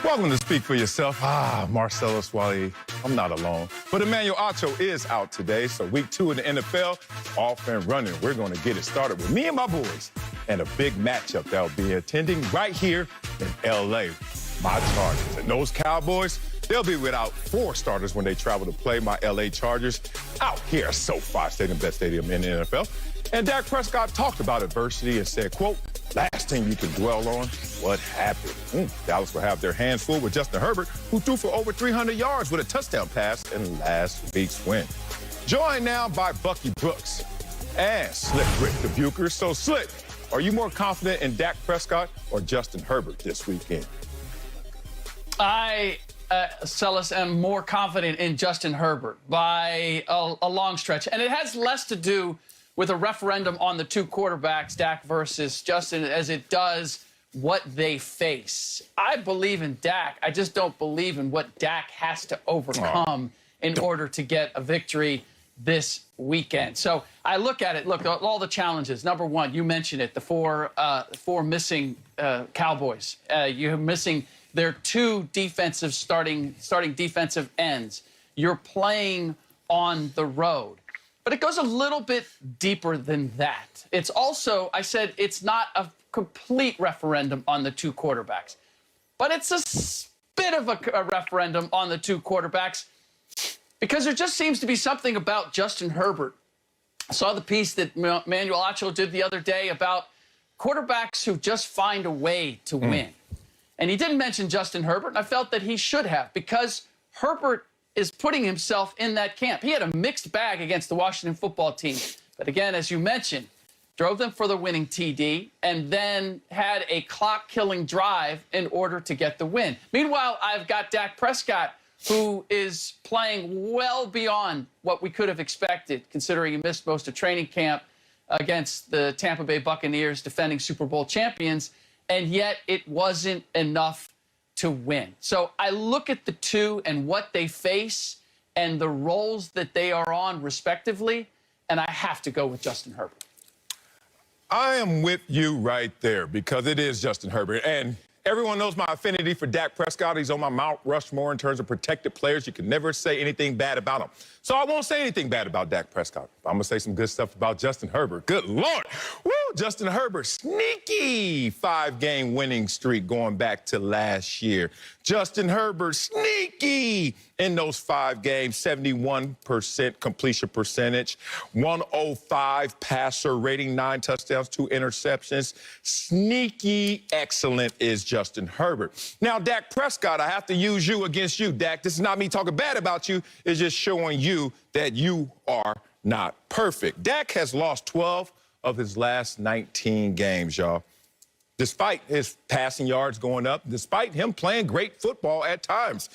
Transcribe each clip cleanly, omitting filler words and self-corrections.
Welcome to Speak for Yourself. Marcellus Wiley, I'm not alone. But Emmanuel Acho is out today, so week 2 in the NFL, off and running. We're going to get it started with me and my boys and a big matchup that will be attending right here in L.A. My Chargers. And those Cowboys, they'll be without 4 starters when they travel to play my L.A. Chargers out here at SoFi Stadium, best stadium in the NFL. And Dak Prescott talked about adversity and said, quote, last thing you can dwell on, what happened. Dallas will have their hands full with Justin Herbert, who threw for over 300 yards with a touchdown pass in last week's win. Joined now by Bucky Brooks and Slick Rick the Bucher. So, Slick, are you more confident in Dak Prescott or Justin Herbert this weekend? Celis, am more confident in Justin Herbert by a long stretch. And it has less to do with a referendum on the 2 quarterbacks, Dak versus Justin, as it does what they face. I believe in Dak. I just don't believe in what Dak has to overcome in order to get a victory this weekend. So I look at it, look, all the challenges. Number one, you mentioned it, the four missing Cowboys. You're missing their 2 defensive starting defensive ends. You're playing on the road. But it goes a little bit deeper than that. It's also, I said, it's not a complete referendum on the 2 quarterbacks. But it's a bit of a referendum on the 2 quarterbacks because there just seems to be something about Justin Herbert. I saw the piece that Manuel Acho did the other day about quarterbacks who just find a way to win. And he didn't mention Justin Herbert, and I felt that he should have because Herbert is putting himself in that camp. He had a mixed bag against the Washington football team. But again, as you mentioned, drove them for the winning TD and then had a clock-killing drive in order to get the win. Meanwhile, I've got Dak Prescott, who is playing well beyond what we could have expected, considering he missed most of training camp against the Tampa Bay Buccaneers, defending Super Bowl champions, and yet it wasn't enough to win. So I look at the 2 and what they face and the roles that they are on respectively, and I have to go with Justin Herbert. I am with you right there because it is Justin Herbert. And everyone knows my affinity for Dak Prescott. He's on my Mount Rushmore in terms of protected players. You can never say anything bad about him. So I won't say anything bad about Dak Prescott. I'm going to say some good stuff about Justin Herbert. Good Lord. Woo! Justin Herbert, sneaky 5-game winning streak going back to last year. Justin Herbert, sneaky in those 5 games, 71% completion percentage, 105 passer rating, 9 touchdowns, 2 interceptions. Sneaky excellent is Justin Herbert. Now, Dak Prescott, I have to use you against you, Dak. This is not me talking bad about you. It's just showing you that you are not perfect. Dak has lost 12 of his last 19 games, y'all. Despite his passing yards going up, despite him playing great football at times.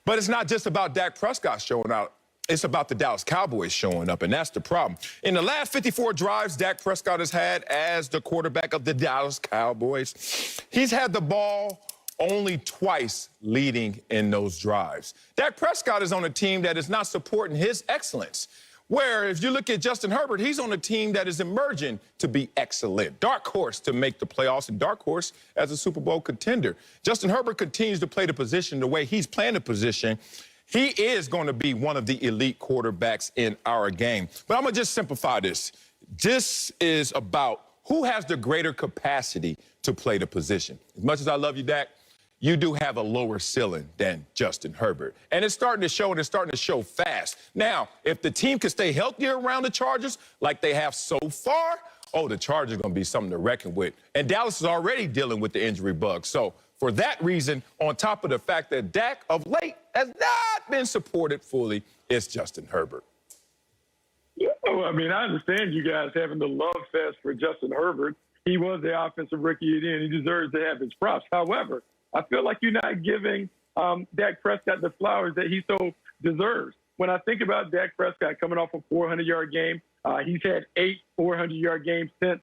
But it's not just about Dak Prescott showing out. It's about the Dallas Cowboys showing up, and that's the problem. In the last 54 drives Dak Prescott has had as the quarterback of the Dallas Cowboys, he's had the ball only twice leading in those drives. Dak Prescott is on a team that is not supporting his excellence. Where if you look at Justin Herbert, he's on a team that is emerging to be excellent. Dark horse to make the playoffs and dark horse as a Super Bowl contender. Justin Herbert continues to play the position the way he's playing the position. He is going to be one of the elite quarterbacks in our game. But I'm going to just simplify this. This is about who has the greater capacity to play the position. As much as I love you, Dak, you do have a lower ceiling than Justin Herbert. And it's starting to show, and it's starting to show fast. Now, if the team can stay healthy around the Chargers like they have so far, the Chargers are going to be something to reckon with. And Dallas is already dealing with the injury bug. So for that reason, on top of the fact that Dak of late has not been supported fully, it's Justin Herbert. Yeah, I mean, I understand you guys having the love fest for Justin Herbert. He was the offensive rookie of the year, and he deserves to have his props. However, I feel like you're not giving Dak Prescott the flowers that he so deserves. When I think about Dak Prescott coming off a 400-yard game, he's had 8 400-yard games since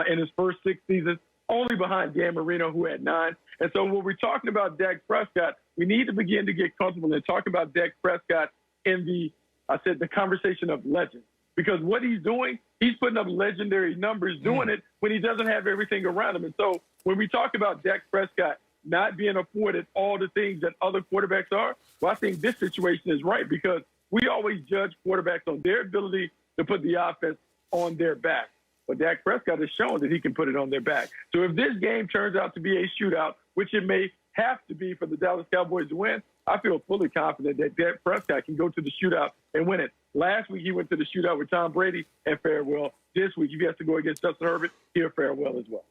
in his first 6 seasons, only behind Dan Marino, who had 9. And so when we're talking about Dak Prescott, we need to begin to get comfortable and talk about Dak Prescott in the conversation of legend. Because what he's doing, he's putting up legendary numbers doing it when he doesn't have everything around him. And so when we talk about Dak Prescott, not being afforded all the things that other quarterbacks are, well, I think this situation is right because we always judge quarterbacks on their ability to put the offense on their back. But Dak Prescott has shown that he can put it on their back. So if this game turns out to be a shootout, which it may have to be for the Dallas Cowboys to win, I feel fully confident that Dak Prescott can go to the shootout and win it. Last week, he went to the shootout with Tom Brady and fared well. This week, if he has to go against Justin Herbert, he'll fare well as well.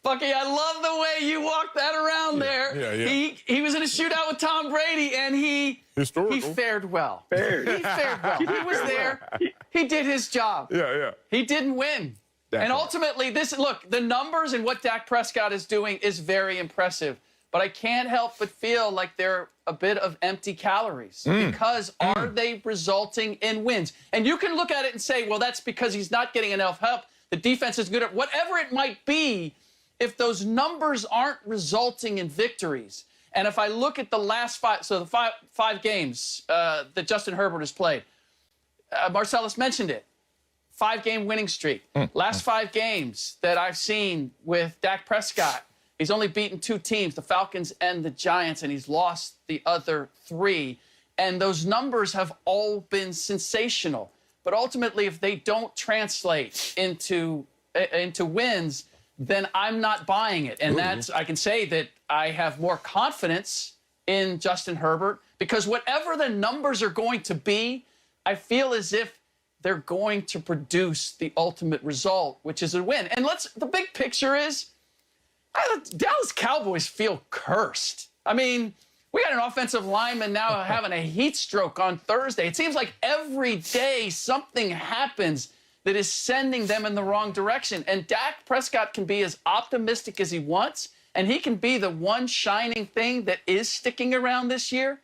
Bucky, I love the way you walked that around there. Yeah. He was in a shootout with Tom Brady, and he fared well. He fared well. He was there. He did his job. Yeah. He didn't win. And ultimately, look, the numbers and what Dak Prescott is doing is very impressive. But I can't help but feel like they're a bit of empty calories because are they resulting in wins? And you can look at it and say, well, that's because he's not getting enough help. The defense is good at whatever it might be. If those numbers aren't resulting in victories, and if I look at the last five games that Justin Herbert has played, Marcellus mentioned it, 5-game winning streak. Last 5 games that I've seen with Dak Prescott, he's only beaten 2 teams, the Falcons and the Giants, and he's lost the other 3. And those numbers have all been sensational. But ultimately, if they don't translate into wins, then I'm not buying it. And I can say that I have more confidence in Justin Herbert because whatever the numbers are going to be, I feel as if they're going to produce the ultimate result, which is a win. And the big picture is, Dallas Cowboys feel cursed. I mean, we got an offensive lineman now having a heat stroke on Thursday. It seems like every day something happens that is sending them in the wrong direction. And Dak Prescott can be as optimistic as he wants, and he can be the one shining thing that is sticking around this year.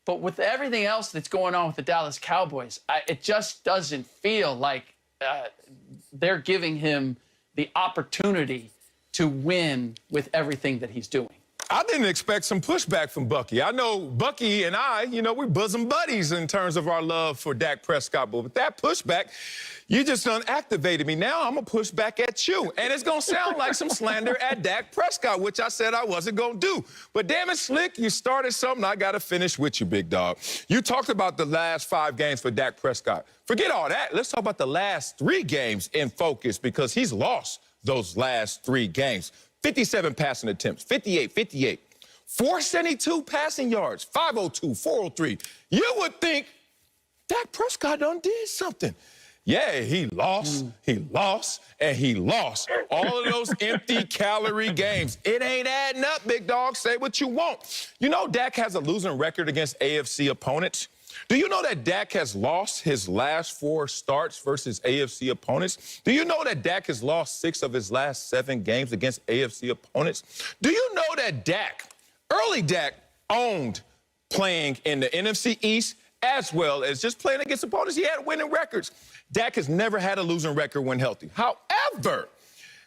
But with everything else that's going on with the Dallas Cowboys, it just doesn't feel like they're giving him the opportunity to win with everything that he's doing. I didn't expect some pushback from Bucky. I know Bucky and I, we're bosom buddies in terms of our love for Dak Prescott. But with that pushback, you just unactivated me. Now I'm going to push back at you. And it's going to sound like some slander at Dak Prescott, which I said I wasn't going to do. But damn it, Slick, you started something. I got to finish with you, big dog. You talked about the last 5 games for Dak Prescott. Forget all that. Let's talk about the last 3 games in focus because he's lost those last 3 games. 57 passing attempts, 58, 472 passing yards, 502, 403. You would think Dak Prescott done did something. Yeah, he lost, and he lost. All of those empty calorie games. It ain't adding up, big dog. Say what you want. You know Dak has a losing record against AFC opponents. Do you know that Dak has lost his last 4 starts versus AFC opponents? Do you know that Dak has lost 6 of his last 7 games against AFC opponents? Do you know that early Dak, owned playing in the NFC East as well as just playing against opponents? He had winning records. Dak has never had a losing record when healthy. However,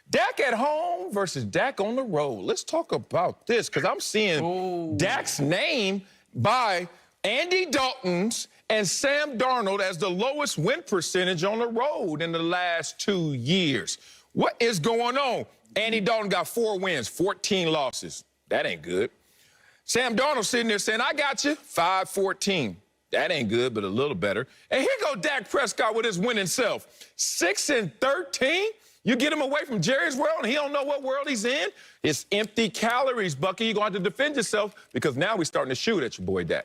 Dak at home versus Dak on the road. Let's talk about this because I'm seeing Dak's name by Andy Dalton's and Sam Darnold as the lowest win percentage on the road in the last 2 years. What is going on? Andy Dalton got 4 wins, 14 losses. That ain't good. Sam Darnold sitting there saying, I got you, 5-14. That ain't good, but a little better. And here go Dak Prescott with his winning self. 6-13? You get him away from Jerry's world and he don't know what world he's in? It's empty calories, Bucky. You're going to have to defend yourself because now we're starting to shoot at your boy Dak.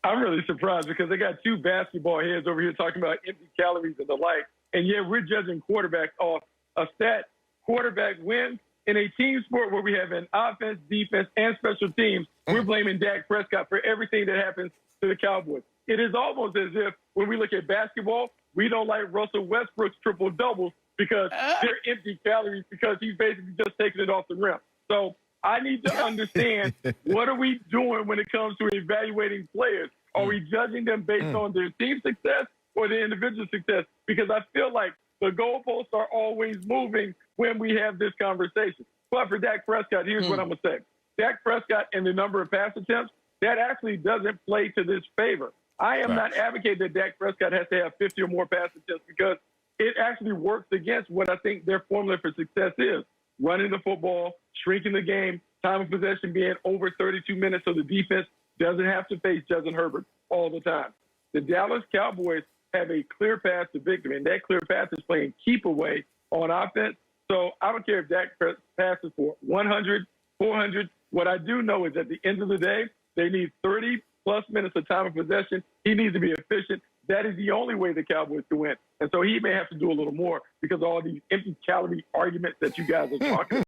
I'm really surprised because they got 2 basketball heads over here talking about empty calories and the like, and yet we're judging quarterbacks off a stat. Quarterback wins in a team sport where we have an offense, defense, and special teams. We're blaming Dak Prescott for everything that happens to the Cowboys. It is almost as if when we look at basketball, we don't like Russell Westbrook's triple-doubles because they're empty calories because he's basically just taking it off the rim. So I need to understand what are we doing when it comes to evaluating players? Are we judging them based on their team success or their individual success? Because I feel like the goalposts are always moving when we have this conversation. But for Dak Prescott, here's what I'm going to say. Dak Prescott and the number of pass attempts, that actually doesn't play to this favor. I am not advocating that Dak Prescott has to have 50 or more pass attempts because it actually works against what I think their formula for success is. running the football, shrinking the game, time of possession being over 32 minutes so the defense doesn't have to face Justin Herbert all the time. The Dallas Cowboys have a clear path to victory, and that clear path is playing keep away on offense. So I don't care if Dak passes for 100, 400. What I do know is at the end of the day, they need 30-plus minutes of time of possession. He needs to be efficient. That is the only way the Cowboys can win. And so he may have to do a little more because of all these empty calorie arguments that you guys are talking about.